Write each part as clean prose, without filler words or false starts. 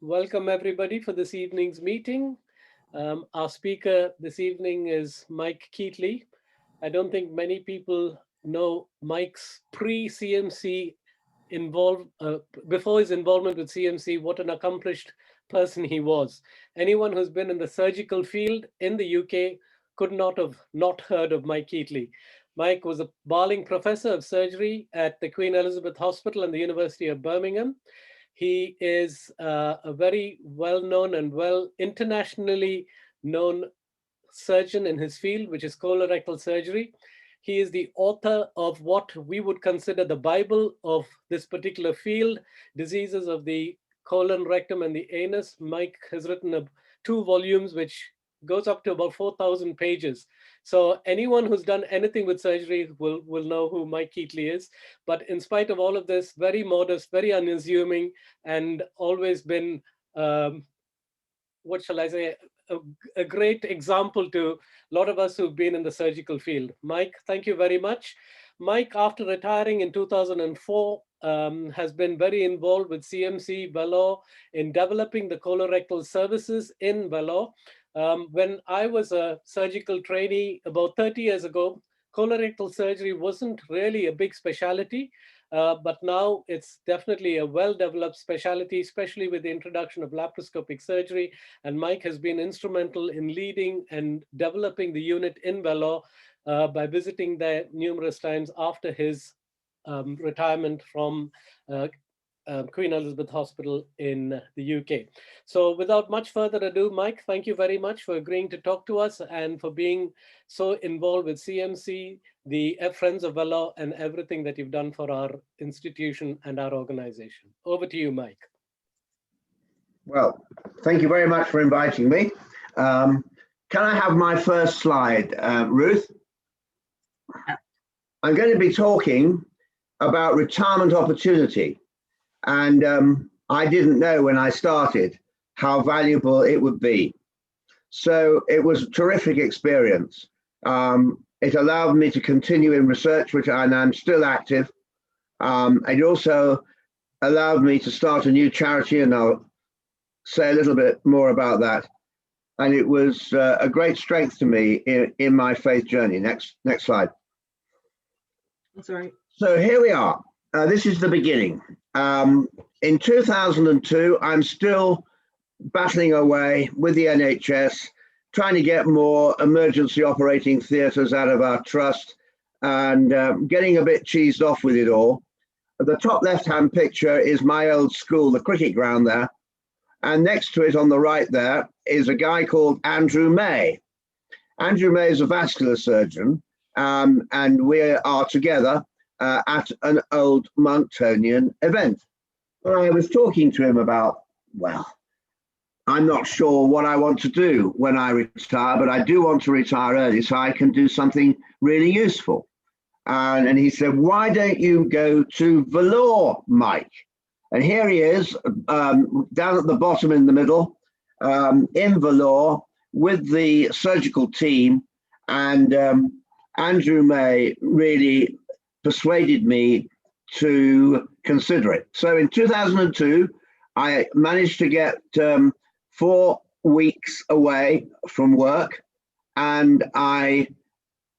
Welcome everybody for this evening's meeting. Our speaker this evening is Mike Keighley. I don't think many people know Mike's pre-CMC involved, before his involvement with CMC, what an accomplished person he was. Anyone who's been in the surgical field in the UK could not have not heard of Mike Keighley. Mike was a Barling Professor of Surgery at the Queen Elizabeth Hospital and the University of Birmingham. He is a very well-known and internationally known surgeon in his field, which is colorectal surgery. He is the author of what we would consider the Bible of this particular field, diseases of the colon, rectum, and the anus. Mike has written 2 volumes, which goes up to about 4,000 pages. So anyone who's done anything with surgery will know who Mike Keighley is. But in spite of all of this, very modest, very unassuming, and always been, what shall I say, a great example to a lot of us who've been in the surgical field. Mike, thank you very much. Mike, after retiring in 2004, has been very involved with CMC Vellore in developing the colorectal services in Vellore. When I was a surgical trainee about 30 years ago, colorectal surgery wasn't really a big specialty, but now it's definitely a well-developed specialty, especially with the introduction of laparoscopic surgery. And Mike has been instrumental in leading and developing the unit in Vellore by visiting there numerous times after his retirement from Queen Elizabeth Hospital in the UK. So without much further ado, Mike, thank you very much for agreeing to talk to us and for being so involved with CMC, the Friends of Vellore, and everything that you've done for our institution and our organization. Over to you, Mike. Well, thank you very much for inviting me. Can I have my first slide, Ruth? I'm going to be talking about retirement opportunity. And I didn't know when I started how valuable it would be. So it was a terrific experience. It allowed me to continue in research, which I'm still active. It also allowed me to start a new charity, and I'll say a little bit more about that. And it was a great strength to me in my faith journey. Next slide. Sorry. So here we are. This is the beginning. In 2002, I'm still battling away with the NHS, trying to get more emergency operating theatres out of our trust, and getting a bit cheesed off with it all. The top left-hand picture is my old school, the cricket ground there. And next to it on the right there is a guy called Andrew May. Andrew May is a vascular surgeon, and we are together at an old Monctonian event. But I was talking to him about, well, I'm not sure what I want to do when I retire, but I do want to retire early so I can do something really useful. And he said, why don't you go to Vellore, Mike? And here he is, down at the bottom in the middle, in Vellore with the surgical team. And Andrew May really persuaded me to consider it. So in 2002, I managed to get 4 weeks away from work, and I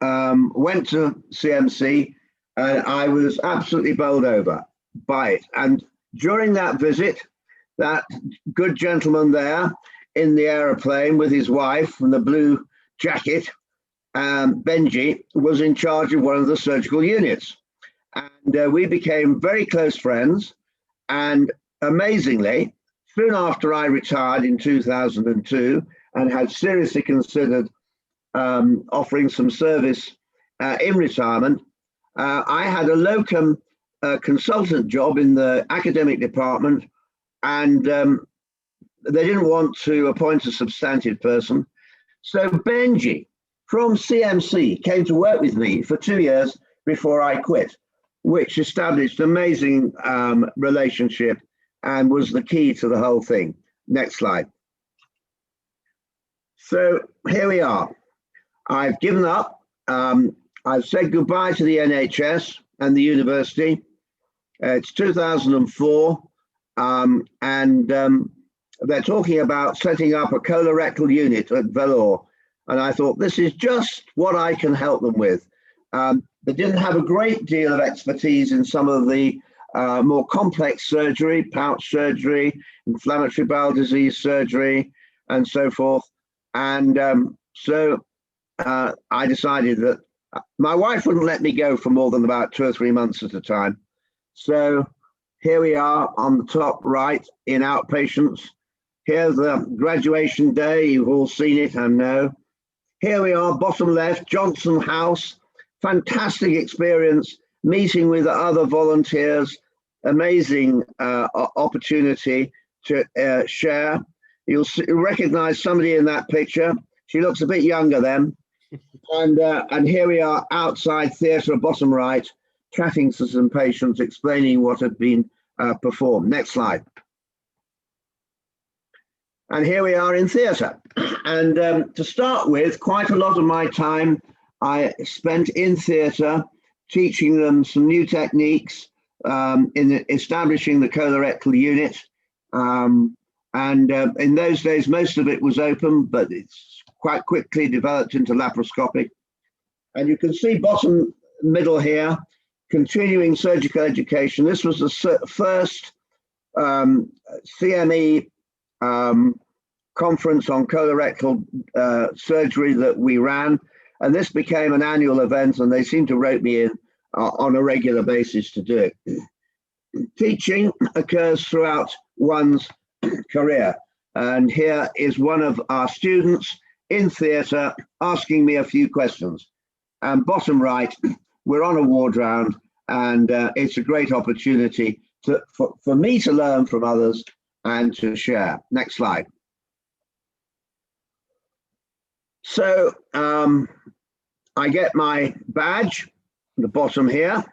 went to CMC, and I was absolutely bowled over by it. And during that visit, that good gentleman there in the aeroplane with his wife in the blue jacket, Benji, was in charge of one of the surgical units. And we became very close friends. And amazingly, soon after I retired in 2002 and had seriously considered offering some service in retirement, I had a locum consultant job in the academic department, and they didn't want to appoint a substantive person. So Benji from CMC came to work with me for 2 years before I quit, which established an amazing relationship and was the key to the whole thing. Next slide. So here we are. I've given up. I've said goodbye to the NHS and the university. It's 2004, and they're talking about setting up a colorectal unit at Vellore. And I thought, this is just what I can help them with. They didn't have a great deal of expertise in some of the more complex surgery, pouch surgery, inflammatory bowel disease surgery, and so forth. And so I decided that my wife wouldn't let me go for more than about 2 or 3 months at a time. So here we are on the top right in outpatients. Here's the graduation day. You've all seen it, I know. Here we are, bottom left, Johnson House. Fantastic experience, meeting with other volunteers. Amazing opportunity to share. You'll recognize somebody in that picture. She looks a bit younger then. And here we are outside theatre, bottom right, chatting to some patients, explaining what had been performed. Next slide. And here we are in theatre. And to start with, quite a lot of my time I spent in theatre, teaching them some new techniques in establishing the colorectal unit. In those days, most of it was open, but it's quite quickly developed into laparoscopic. And you can see bottom middle here, continuing surgical education. This was the first CME conference on colorectal surgery that we ran. And this became an annual event, and they seem to rope me in on a regular basis to do it. Teaching occurs throughout one's career. And here is one of our students in theatre asking me a few questions. And bottom right, we're on a ward round, and it's a great opportunity for me to learn from others and to share. Next slide. So I get my badge, the bottom here.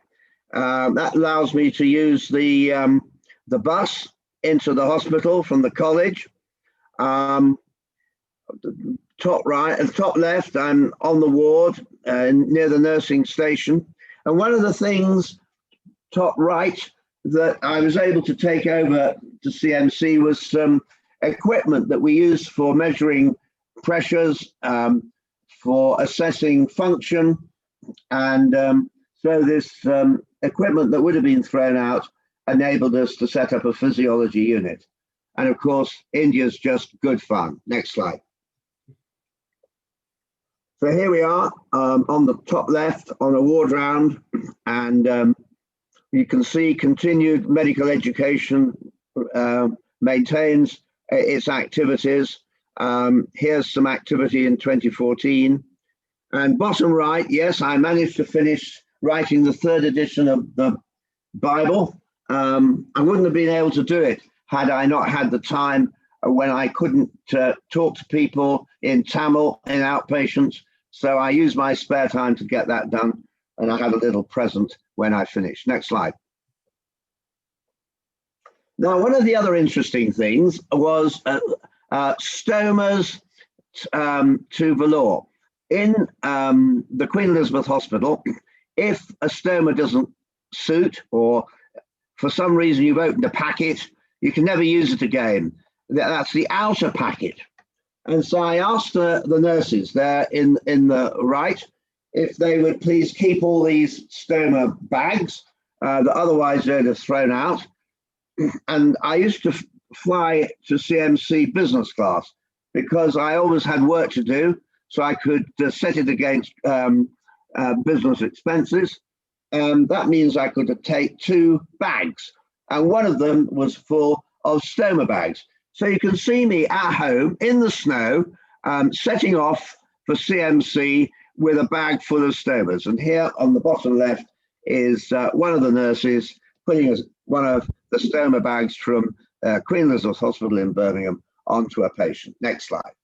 That allows me to use the bus into the hospital from the college. Top right and top left, I'm on the ward near the nursing station. And one of the things, top right, that I was able to take over to CMC was some equipment that we used for measuring pressures, for assessing function. And so this equipment that would have been thrown out enabled us to set up a physiology unit. And of course, India's just good fun. Next slide. So here we are on the top left on a ward round, and you can see continued medical education maintains its activities. Here's some activity in 2014. And bottom right, yes, I managed to finish writing the 3rd edition of the Bible. I wouldn't have been able to do it had I not had the time when I couldn't talk to people in Tamil in outpatients. So I used my spare time to get that done, and I had a little present when I finished. Next slide. Now, one of the other interesting things was stomas to Vellore. In the Queen Elizabeth Hospital, if a stoma doesn't suit, or for some reason you've opened a packet, you can never use it again. That's the outer packet. And so I asked the nurses there in the right if they would please keep all these stoma bags that otherwise they'd have thrown out. And I used to fly to CMC business class because I always had work to do, so I could set it against business expenses. And that means I could take 2 bags, and one of them was full of stoma bags. So you can see me at home in the snow, setting off for CMC with a bag full of stomas. And here on the bottom left is one of the nurses putting one of the stoma bags from Queen Elizabeth Hospital in Birmingham onto a patient. Next slide.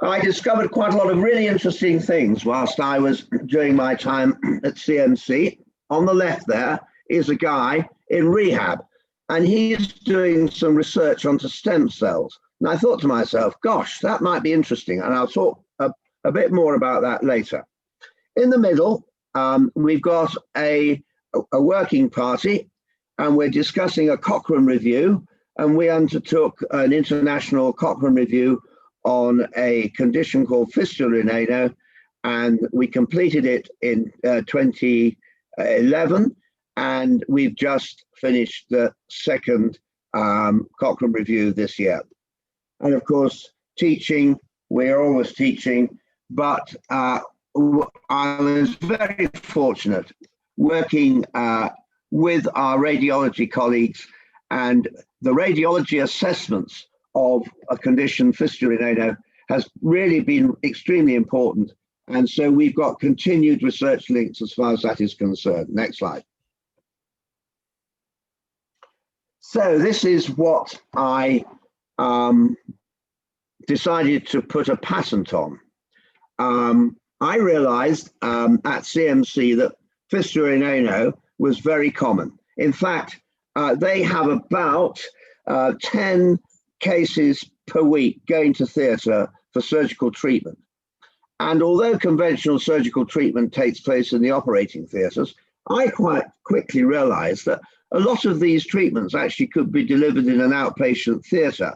I discovered quite a lot of really interesting things whilst I was doing my time at CMC. On the left there is a guy in rehab, and he's doing some research onto stem cells. And I thought to myself, gosh, that might be interesting. And I'll talk a bit more about that later. In the middle, we've got a working party. and we're discussing a Cochrane review, and we undertook an international Cochrane review on a condition called Fistula in ano, and we completed it in 2011, and we've just finished the second Cochrane review this year. And of course, teaching, we're always teaching, but I was very fortunate working with our radiology colleagues, and the radiology assessments of a condition, Fistula in ano, has really been extremely important. And so we've got continued research links as far as that is concerned. Next slide. So this is what I decided to put a patent on. I realized at CMC that Fistula in ano was very common. In fact, they have about 10 cases per week going to theatre for surgical treatment. And although conventional surgical treatment takes place in the operating theatres, I quite quickly realized that a lot of these treatments actually could be delivered in an outpatient theatre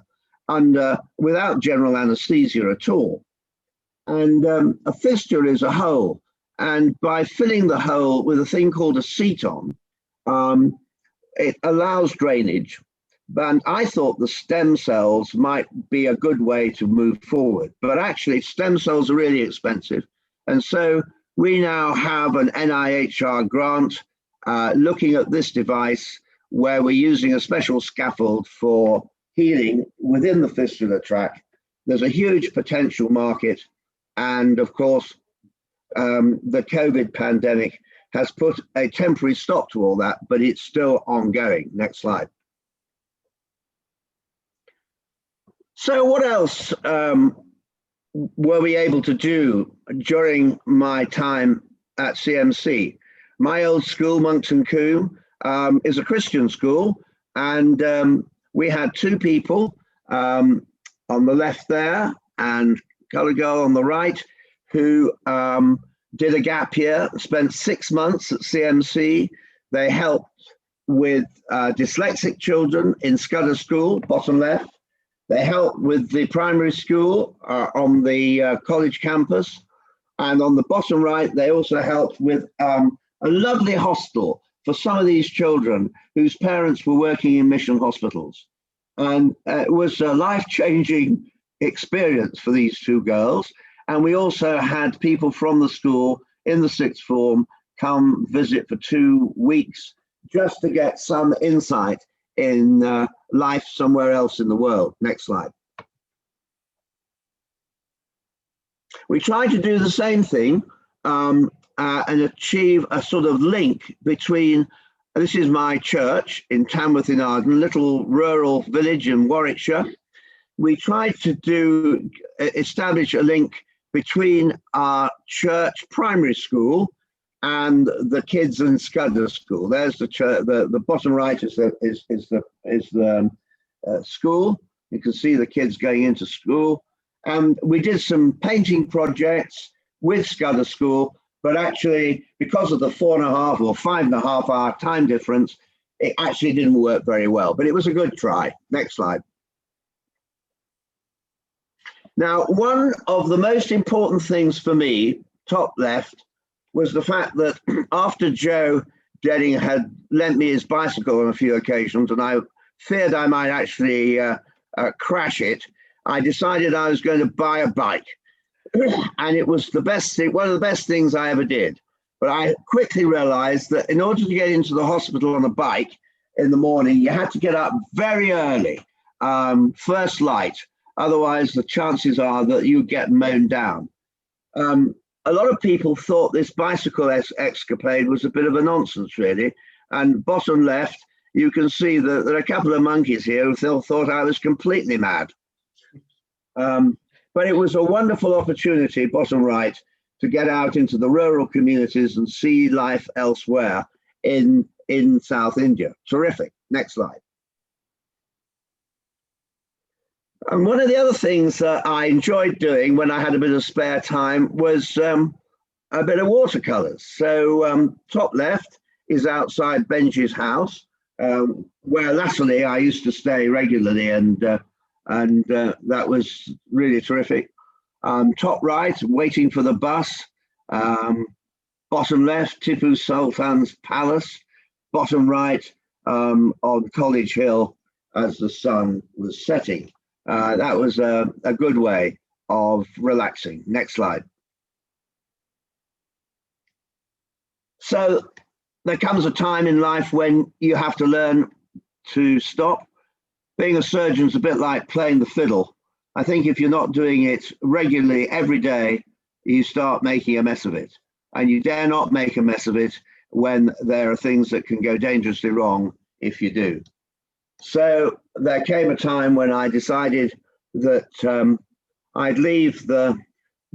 without general anaesthesia at all. And a fistula is a hole. And by filling the hole with a thing called a ceton, it allows drainage. And I thought the stem cells might be a good way to move forward. But actually, stem cells are really expensive. And so we now have an NIHR grant looking at this device, where we're using a special scaffold for healing within the fistula tract. There's a huge potential market. And of course, the COVID pandemic has put a temporary stop to all that, but it's still ongoing. Next slide. So what else were we able to do during my time at CMC? My old school, Monkton Combe, is a Christian school, and we had two people on the left there and colour girl on the right who did a gap year, spent 6 months at CMC. They helped with dyslexic children in Scudder School, bottom left. They helped with the primary school on the college campus. And on the bottom right, they also helped with a lovely hostel for some of these children whose parents were working in mission hospitals. And it was a life-changing experience for these two girls. And we also had people from the school in the sixth form come visit for 2 weeks just to get some insight in life somewhere else in the world. Next slide. We tried to do the same thing and achieve a sort of link between, this is my church in Tamworth in Arden, little rural village in Warwickshire. We tried to establish a link between our church primary school and the kids in Scudder School. There's the church. The bottom right is the school. You can see the kids going into school. And we did some painting projects with Scudder School, but actually, because of the 4.5 or 5.5 hour time difference, it actually didn't work very well. But it was a good try. Next slide. Now, one of the most important things for me, top left, was the fact that after Joe Dedding had lent me his bicycle on a few occasions, and I feared I might actually crash it, I decided I was going to buy a bike. And it was the best thing, one of the best things I ever did. But I quickly realized that in order to get into the hospital on a bike in the morning, you had to get up very early, first light. Otherwise, the chances are that you get mown down. A lot of people thought this bicycle escapade was a bit of a nonsense, really. And bottom left, you can see that there are a couple of monkeys here who thought I was completely mad. But it was a wonderful opportunity, bottom right, to get out into the rural communities and see life elsewhere in South India. Terrific. Next slide. And one of the other things that I enjoyed doing when I had a bit of spare time was a bit of watercolours. So top left is outside Benji's house, where latterly I used to stay regularly, and that was really terrific. Top right, waiting for the bus. Bottom left, Tipu Sultan's palace. Bottom right, on College Hill as the sun was setting. That was a good way of relaxing. Next slide. So there comes a time in life when you have to learn to stop. Being a surgeon is a bit like playing the fiddle. I think if you're not doing it regularly every day, you start making a mess of it. And you dare not make a mess of it when there are things that can go dangerously wrong if you do. So there came a time when I decided that I'd leave the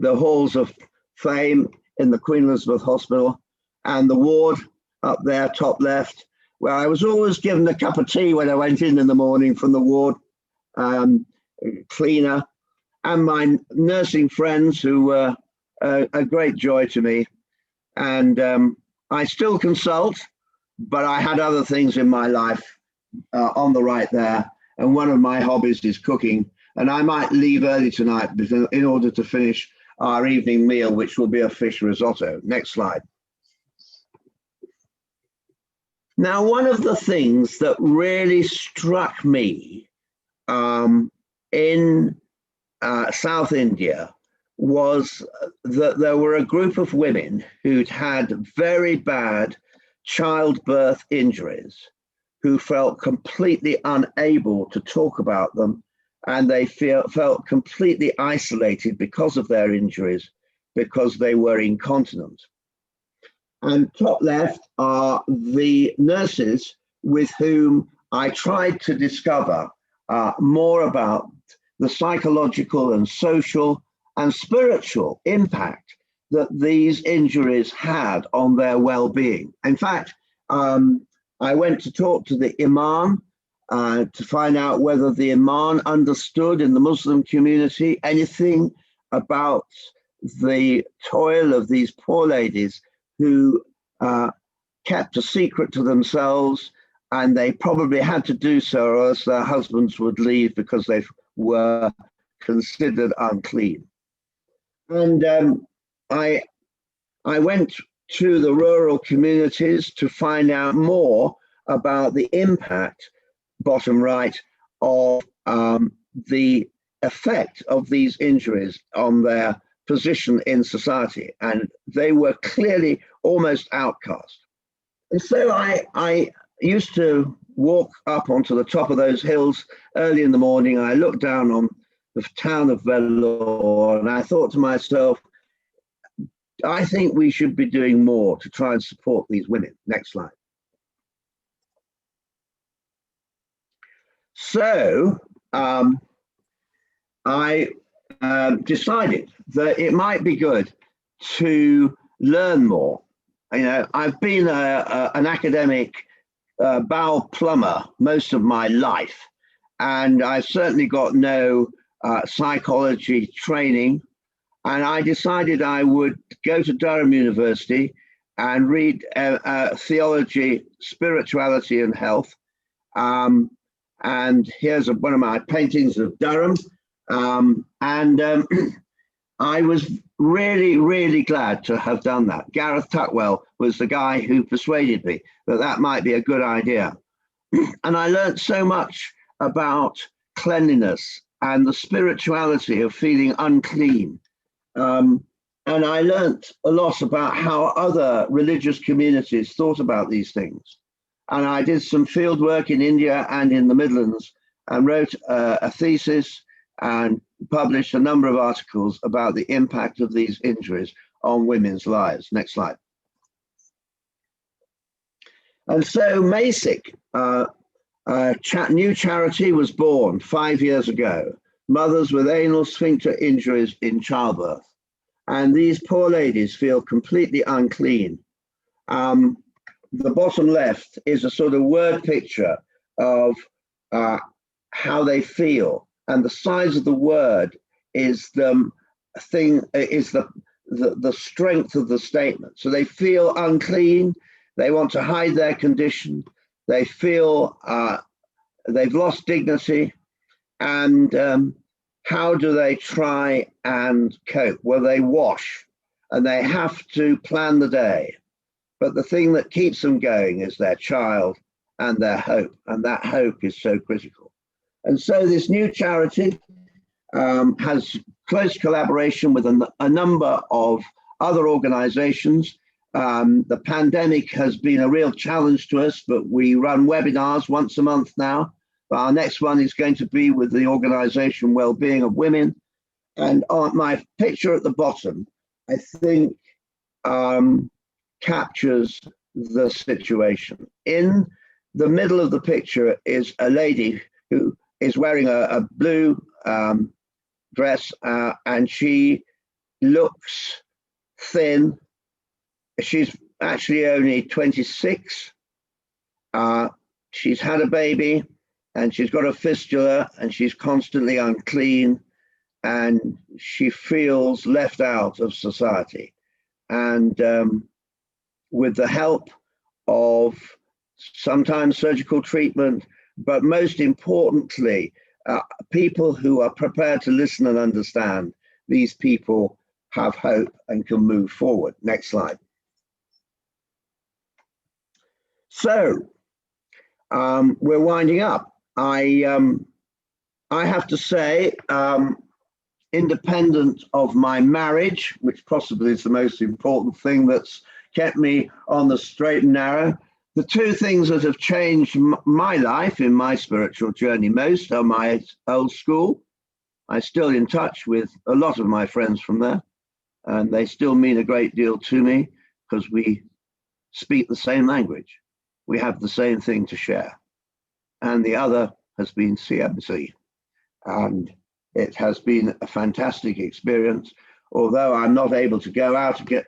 halls of fame in the Queen Elizabeth Hospital and the ward up there, top left, where I was always given a cup of tea when I went in the morning from the ward cleaner, and my nursing friends who were a great joy to me. And I still consult, but I had other things in my life on the right there. And one of my hobbies is cooking. And I might leave early tonight in order to finish our evening meal, which will be a fish risotto. Next slide. Now, one of the things that really struck me in South India was that there were a group of women who'd had very bad childbirth injuries, who felt completely unable to talk about them, and they felt completely isolated because of their injuries, because they were incontinent. And top left are the nurses with whom I tried to discover more about the psychological and social and spiritual impact that these injuries had on their well-being. In fact, I went to talk to the Imam to find out whether the Imam understood in the Muslim community anything about the toil of these poor ladies who kept a secret to themselves, and they probably had to do so or else their husbands would leave because they were considered unclean. And I went to the rural communities to find out more about the impact, bottom right, of the effect of these injuries on their position in society. And they were clearly almost outcast. And so I used to walk up onto the top of those hills early in the morning. I looked down on the town of Vellore, and I thought to myself, I think we should be doing more to try and support these women. Next slide. So I decided that it might be good to learn more. You know, I've been an academic bowel plumber most of my life, and I've certainly got no psychology training. And I decided I would go to Durham University and read theology, spirituality, and health. And here's one of my paintings of Durham. I was really, really glad to have done that. Gareth Tuckwell was the guy who persuaded me that that might be a good idea. And I learned so much about cleanliness and the spirituality of feeling unclean. And I learnt a lot about how other religious communities thought about these things. And I did some field work in India and in the Midlands and wrote a thesis and published a number of articles about the impact of these injuries on women's lives. Next slide. And so Masic, new charity, was born 5 years ago. Mothers with anal sphincter injuries in childbirth. And these poor ladies feel completely unclean. The bottom left is a sort of word picture of how they feel. And the size of the word is the strength of the statement. So they feel unclean. They want to hide their condition. They feel they've lost dignity, and how do they try and cope? Well, they wash, and they have to plan the day. But the thing that keeps them going is their child and their hope, and that hope is so critical. And so this new charity has close collaboration with a number of other organizations. The pandemic has been a real challenge to us, but we run webinars once a month now. Our next one is going to be with the organization Wellbeing of Women. And on my picture at the bottom, I think captures the situation. In the middle of the picture is a lady who is wearing a blue dress, and she looks thin. She's actually only 26. She's had a baby, and she's got a fistula, and she's constantly unclean, and she feels left out of society. And with the help of sometimes surgical treatment, but most importantly, people who are prepared to listen and understand, these people have hope and can move forward. Next slide. So we're winding up. I have to say, independent of my marriage, which possibly is the most important thing that's kept me on the straight and narrow, the two things that have changed my life in my spiritual journey most are my old school. I'm still in touch with a lot of my friends from there, and they still mean a great deal to me because we speak the same language. We have the same thing to share. And the other has been CMC. And it has been a fantastic experience. Although I'm not able to go out and get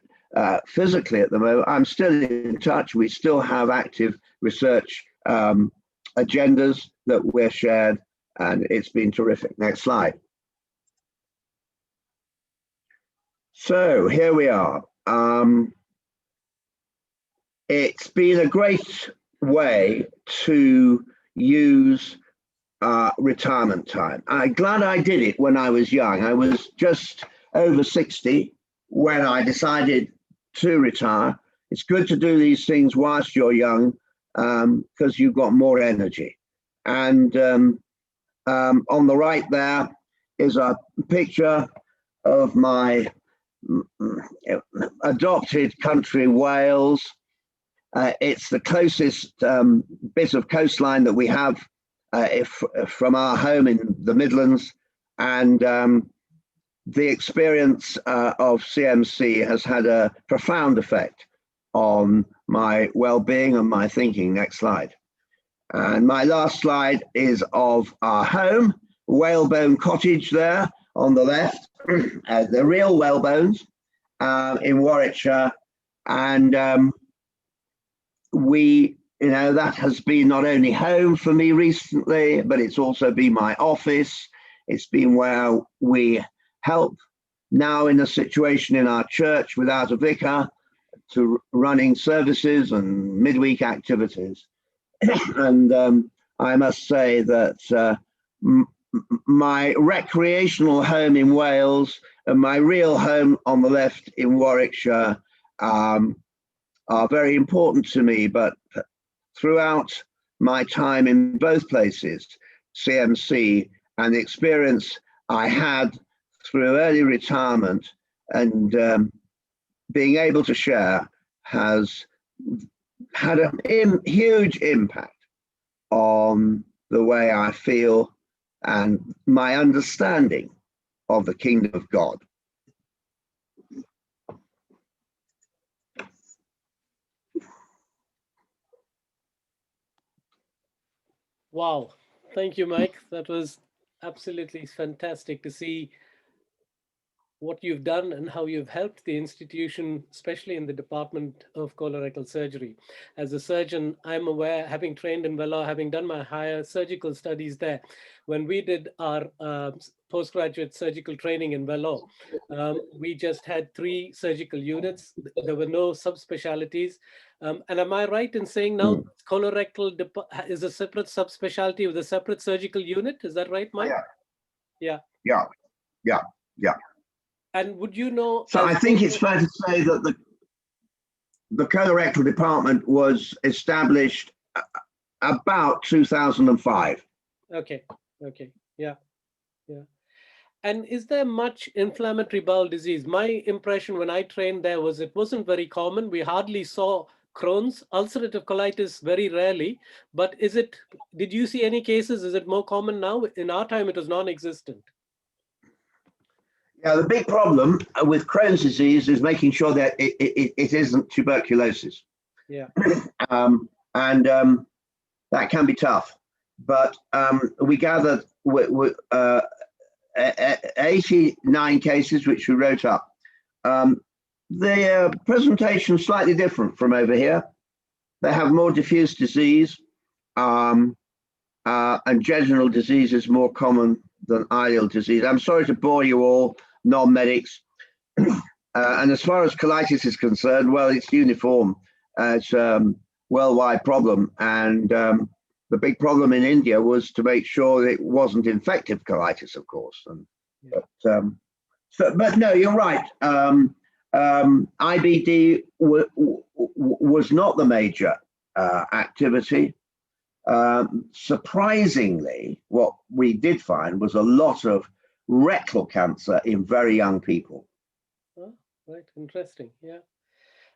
physically at the moment, I'm still in touch. We still have active research agendas that we're shared, and it's been terrific. Next slide. So here we are. It's been a great way to use retirement time. I'm glad I did it when I was young. I was just over 60 when I decided to retire. It's good to do these things whilst you're young because you've got more energy. And on the right there is a picture of my adopted country, Wales. It's the closest bit of coastline that we have from our home in the Midlands, and the experience of CMC has had a profound effect on my well-being and my thinking. Next slide. And my last slide is of our home, Whalebone Cottage there on the left, the real Whalebones in Warwickshire. And that has been not only home for me recently, but it's also been my office. It's been where we help now in a situation in our church without a vicar to running services and midweek activities. And I must say that my recreational home in Wales and my real home on the left in Warwickshire are very important to me, but throughout my time in both places, CMC and the experience I had through early retirement and being able to share has had a huge impact on the way I feel and my understanding of the kingdom of God. Wow. Thank you, Mike. That was absolutely fantastic to see what you've done and how you've helped the institution, especially in the Department of Colorectal Surgery. As a surgeon, I'm aware, having trained in Vellore, having done my higher surgical studies there, when we did our postgraduate surgical training in Vellore, we just had 3 surgical units. There were no subspecialties. And am I right in saying now colorectal is a separate subspecialty with a separate surgical unit? Is that right, Mike? Yeah. Yeah. Yeah. And would you know? So I think it's fair to say that the colorectal department was established about 2005. Okay. Yeah. And is there much inflammatory bowel disease? My impression when I trained there was it wasn't very common. We hardly saw Crohn's, ulcerative colitis very rarely. But did you see any cases? Is it more common now? In our time, it was non-existent. Yeah, the big problem with Crohn's disease is making sure that it isn't tuberculosis. Yeah. And that can be tough. But we gathered 89 cases, which we wrote up. The presentation is slightly different from over here. They have more diffuse disease, and general disease is more common than ileal disease. I'm sorry to bore you all, non-medics. And as far as colitis is concerned, well, it's uniform. It's a worldwide problem. And the big problem in India was to make sure that it wasn't infective colitis, of course. But no, you're right. IBD was not the major activity. Surprisingly, what we did find was a lot of rectal cancer in very young people. Oh, right, interesting. Yeah.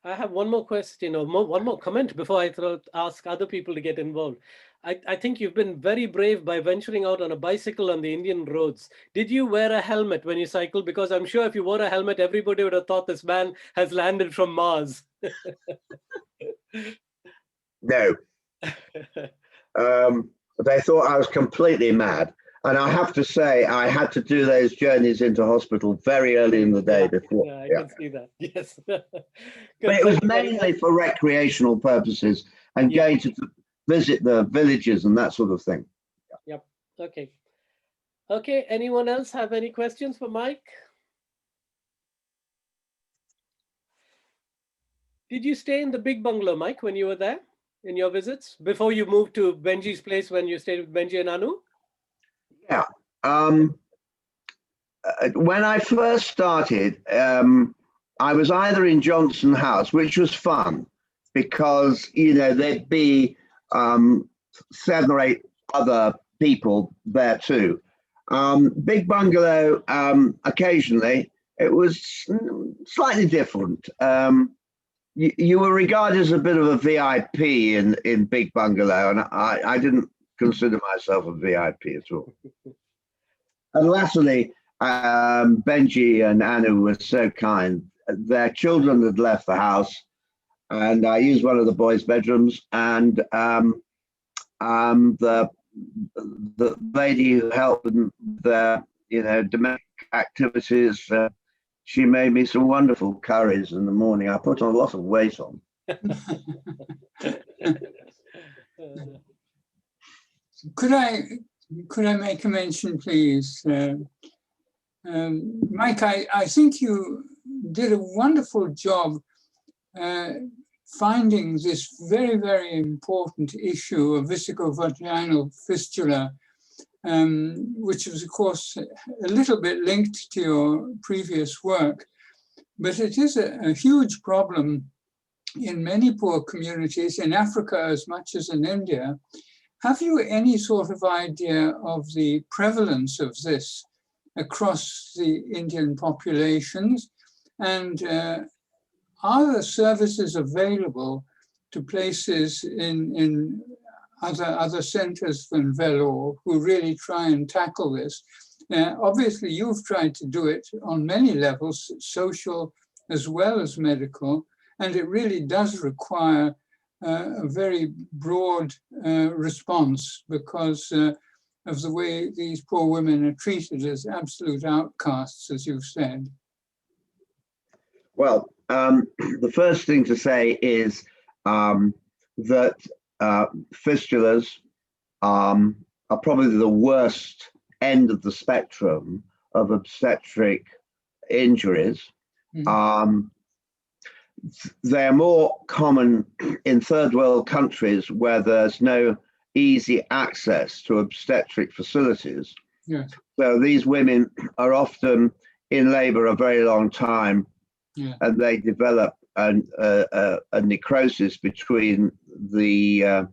I have one more question or one more comment before I ask other people to get involved. I think you've been very brave by venturing out on a bicycle on the Indian roads. Did you wear a helmet when you cycled? Because I'm sure if you wore a helmet, everybody would have thought this man has landed from Mars. No. They thought I was completely mad. And I have to say, I had to do those journeys into hospital very early in the day before. Yeah, I can see that. Yes. But it was mainly for recreational purposes and going to visit the villages and that sort of thing. Yep. Okay. Okay. Anyone else have any questions for Mike? Did you stay in the big bungalow, Mike, when you were there in your visits before you moved to Benji's place when you stayed with Benji and Anu? Yeah. When I first started, I was either in Johnson House, which was fun because, you know, there'd be 7 or 8 other people there too. Big bungalow, occasionally, it was slightly different. You were regarded as a bit of a VIP in Big Bungalow, and I didn't consider myself a VIP at all. And lastly, Benji and Anu were so kind. Their children had left the house, and I used one of the boys' bedrooms, and the lady who helped with their, you know, domestic activities, she made me some wonderful curries in the morning. I put on a lot of weight on. Could I make a mention, please? Mike, I think you did a wonderful job finding this very, very important issue of vesicovaginal fistula, which is, of course, a little bit linked to your previous work. But it is a huge problem in many poor communities, in Africa as much as in India. Have you any sort of idea of the prevalence of this across the Indian populations? And are there services available to places in other centers than Vellore who really try and tackle this? Obviously, you've tried to do it on many levels, social as well as medical, and it really does require a very broad response because of the way these poor women are treated as absolute outcasts, as you've said. Well, the first thing to say is that fistulas are probably the worst end of the spectrum of obstetric injuries. They're more common in third world countries where there's no easy access to obstetric facilities. Yes. So these women are often in labor a very long time, and they develop a necrosis between the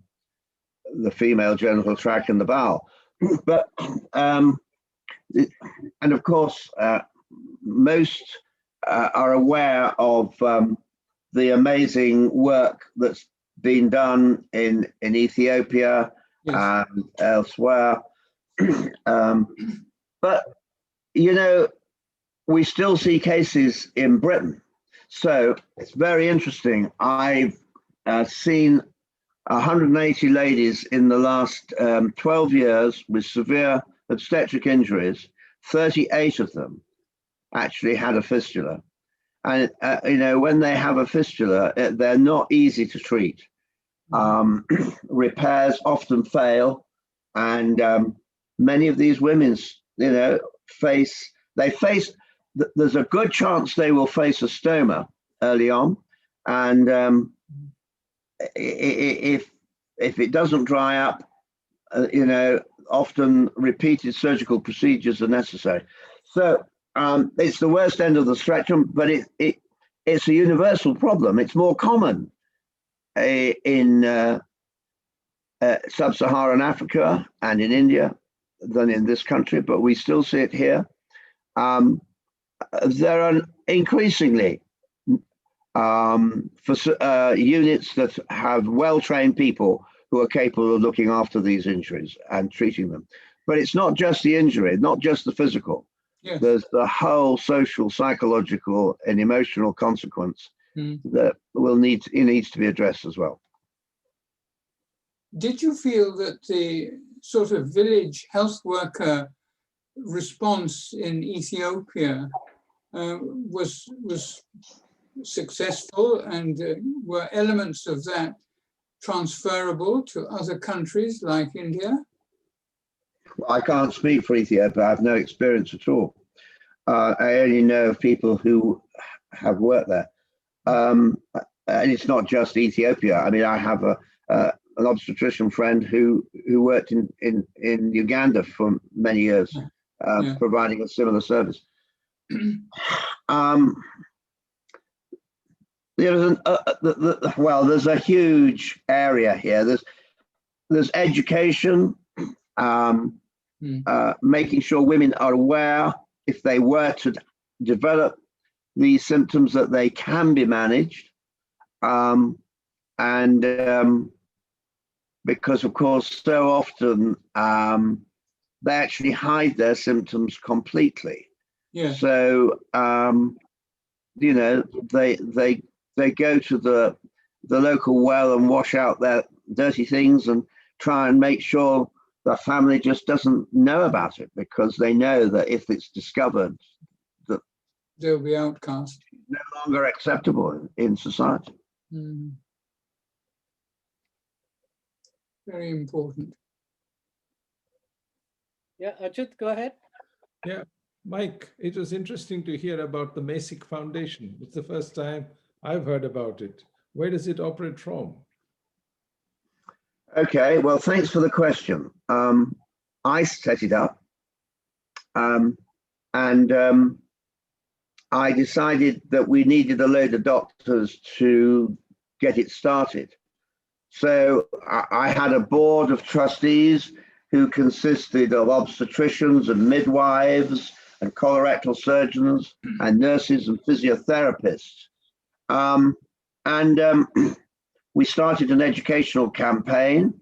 female genital tract and the bowel. But and of course, most are aware of the amazing work that's been done in Ethiopia and elsewhere. But, you know, we still see cases in Britain. So it's very interesting. I've seen 180 ladies in the last 12 years with severe obstetric injuries. 38 of them actually had a fistula. And, you know, when they have a fistula, they're not easy to treat. Repairs often fail. And many of these women, you know, there's a good chance they will face a stoma early on. And if it doesn't dry up, you know, often repeated surgical procedures are necessary. So it's the worst end of the spectrum, but it's a universal problem. It's more common in sub-Saharan Africa and in India than in this country, but we still see it here. There are increasingly units that have well-trained people who are capable of looking after these injuries and treating them. But it's not just the injury, not just the physical. Yes. There's the whole social, psychological, and emotional consequence that needs to be addressed as well. Did you feel that the sort of village health worker response in Ethiopia was successful, and were elements of that transferable to other countries like India? Well, I can't speak for Ethiopia. I have no experience at all. I only know of people who have worked there. And it's not just Ethiopia. I mean, I have an obstetrician friend who worked in Uganda for many years, providing a similar service. There's a huge area here. There's education, making sure women are aware if they were to develop these symptoms that they can be managed, because of course so often they actually hide their symptoms completely. Yeah. So you know, they go to the local well and wash out their dirty things and try and make sure the family just doesn't know about it, because they know that if it's discovered, that they'll be outcast, no longer acceptable in society. Very important. Yeah, Ajit, go ahead. Yeah, Mike, it was interesting to hear about the Masik Foundation. It's the first time I've heard about it. Where does it operate from? Okay, well, thanks for the question. I set it up, and I decided that we needed a load of doctors to get it started. So I had a board of trustees who consisted of obstetricians and midwives and colorectal surgeons and nurses and physiotherapists. We started an educational campaign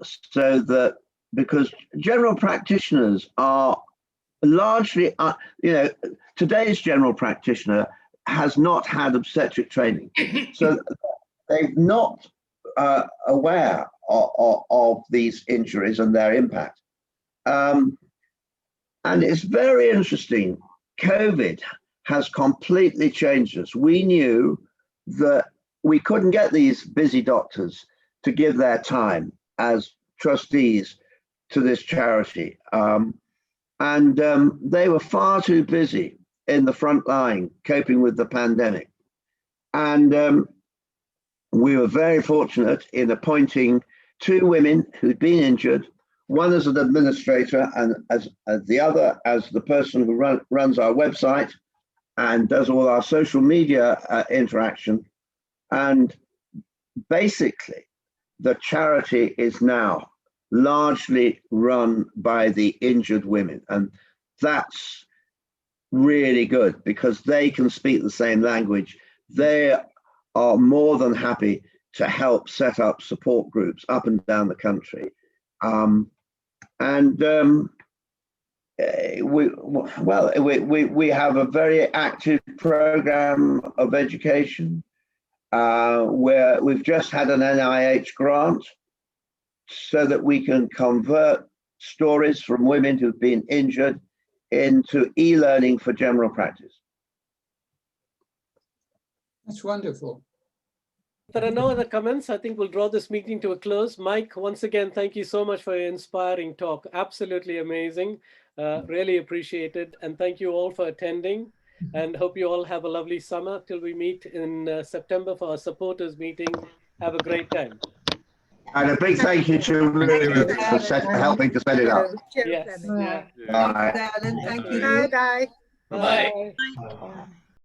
so that, because general practitioners are largely, you know, today's general practitioner has not had obstetric training. So they're not aware of these injuries and their impact. And it's very interesting. COVID has completely changed us. We knew that we couldn't get these busy doctors to give their time as trustees to this charity. They were far too busy in the front line coping with the pandemic. And we were very fortunate in appointing 2 women who'd been injured, one as an administrator and as the other as the person who runs our website and does all our social media interaction. And basically, the charity is now largely run by the injured women. And that's really good because they can speak the same language. They are more than happy to help set up support groups up and down the country. We have a very active program of education where we've just had an NIH grant so that we can convert stories from women who've been injured into e-learning for general practice. That's wonderful. If there are no other comments, I think we'll draw this meeting to a close. Mike, once again, thank you so much for your inspiring talk. Absolutely amazing. Really appreciate it. And thank you all for attending. And hope you all have a lovely summer till we meet in September for our supporters meeting. Have a great time. And a big thank you to Ruth for helping to set it up. Yes. Yeah. Bye. Thank you. Bye. Bye. Bye. Bye.